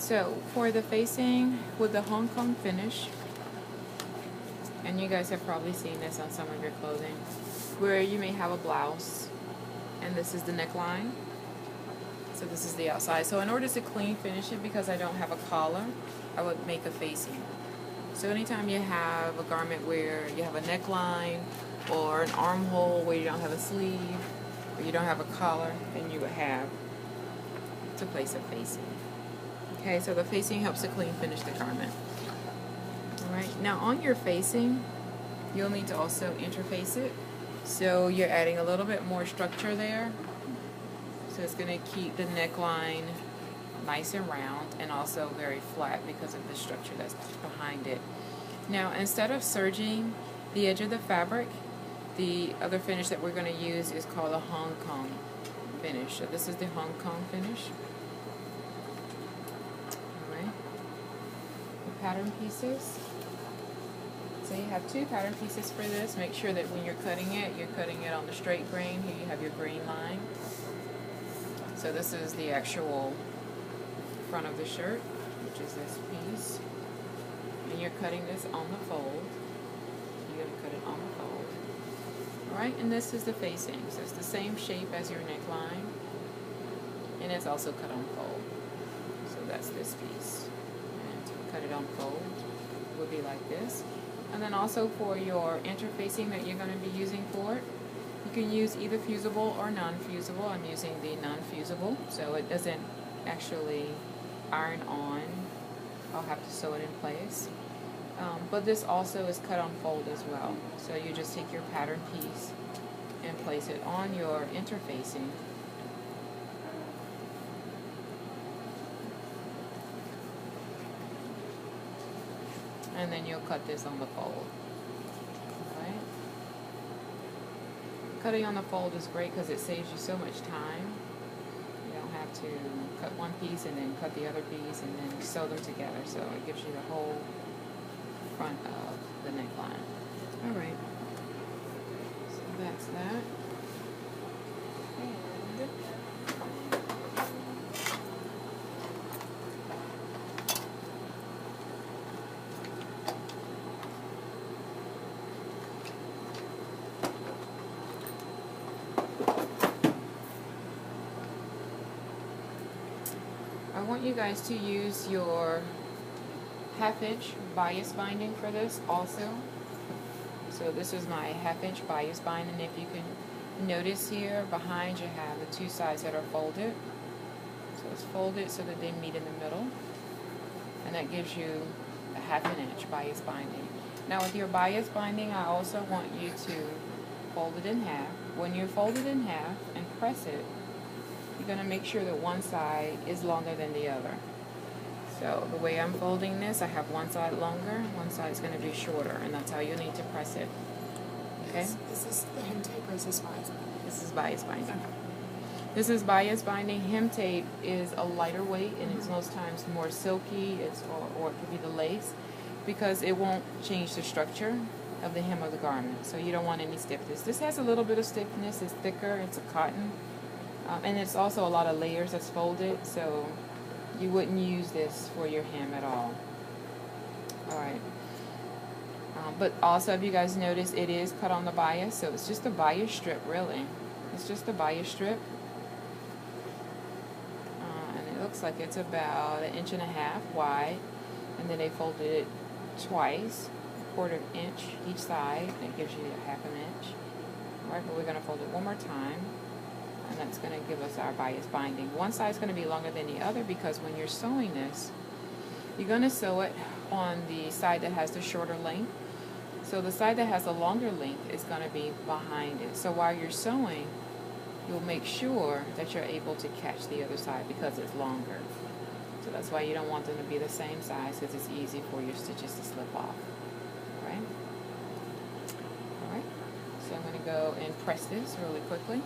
So for the facing with the Hong Kong finish, and you guys have probably seen this on some of your clothing, where you may have a blouse, and this is the neckline. So this is the outside. So in order to clean finish it, because I don't have a collar, I would make a facing. So anytime you have a garment where you have a neckline or an armhole where you don't have a sleeve or you don't have a collar, then you would have to place a facing. Okay, so the facing helps to clean finish the garment. Alright, now on your facing, you'll need to also interface it. So you're adding a little bit more structure there. So it's going to keep the neckline nice and round and also very flat because of the structure that's behind it. Now instead of serging the edge of the fabric, the other finish that we're going to use is called a Hong Kong finish. So this is the Hong Kong finish. Alright. The pattern pieces. So you have two pattern pieces for this. Make sure that when you're cutting it on the straight grain. Here you have your green line. So this is the actual front of the shirt, which is this piece. And you're cutting this on the fold. You're going to cut it on the fold. Alright, and this is the facing. So it's the same shape as your neckline. And it's also cut on fold. So that's this piece. And to cut it on fold would be like this. And then also for your interfacing that you're going to be using for it, you can use either fusible or non-fusible. I'm using the non-fusible, so it doesn't actually iron on. I'll have to sew it in place. But this also is cut on fold as well. So you just take your pattern piece and place it on your interfacing. And then you'll cut this on the fold. Cutting on the fold is great because it saves you so much time. You don't have to cut one piece and then cut the other piece and then sew them together. So it gives you the whole front of the neckline. Alright. So that's that. I want you guys to use your 1/2" bias binding for this also. So this is my 1/2" bias binding. If you can notice here behind you have the two sides that are folded. So it's folded so that they meet in the middle. And that gives you a 1/2" bias binding. Now with your bias binding, I also want you to fold it in half. When you fold it in half and press it, you're going to make sure that one side is longer than the other. So the way I'm folding this, I have one side longer, one side is going to be shorter, and that's how you need to press it. Okay? Is this the hem tape or is this bias binding? This is bias binding. Okay. This is bias binding. Hem tape is a lighter weight, and it's most times more silky, or it could be the lace, because it won't change the structure of the hem of the garment. So you don't want any stiffness. This has a little bit of stiffness. It's thicker. It's a cotton. And it's also a lot of layers that's folded, so you wouldn't use this for your hem at all. Alright. But also, if you guys notice, it is cut on the bias, so it's just a bias strip, really. It's just a bias strip. And it looks like it's about 1.5 inches wide. And then they folded it twice, 1/4 inch each side. And it gives you 1/2 inch. Alright, but we're going to fold it one more time. And that's going to give us our bias binding. One side is going to be longer than the other because when you're sewing this, you're going to sew it on the side that has the shorter length. So the side that has the longer length is going to be behind it. So while you're sewing, you'll make sure that you're able to catch the other side because it's longer. So that's why you don't want them to be the same size, because it's easy for your stitches to slip off. Alright? Alright. So I'm going to go and press this really quickly.